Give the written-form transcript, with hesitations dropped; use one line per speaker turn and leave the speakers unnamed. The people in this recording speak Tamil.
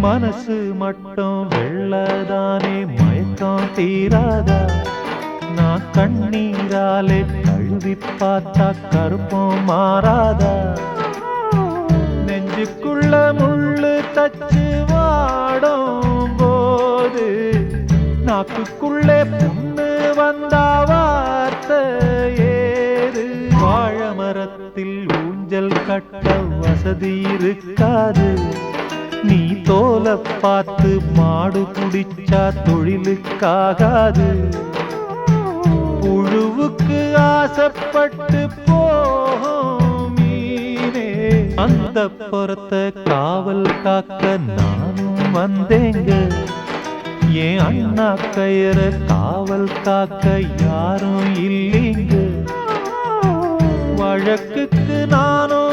மனசு மட்டும் வெள்ளதானே மயக்கம் தீராதா நான் கண்ணீராலே கழுவி பார்த்தா கருப்பம் மாறாதா நெஞ்சுக்குள்ள முள்ளு தச்சு வாடும் போது நாக்குக்குள்ளே புண்ணு வந்தா வார்த்தை ஏது வாழை மரத்தில் ஊஞ்சல் கட்ட வசதி இருக்காது நீ தோல பார்த்து மாடு குடிச்சா தொழிலுக்காகாது புழுவுக்கு ஆசைப்பட்டு போகும் மீனே அந்த புறத்தை காவல் காக்க நானும் வந்தேங்க என் அண்ணா கயிற காவல் காக்க யாரும் இல்லைங்க வழக்குக்கு நானும்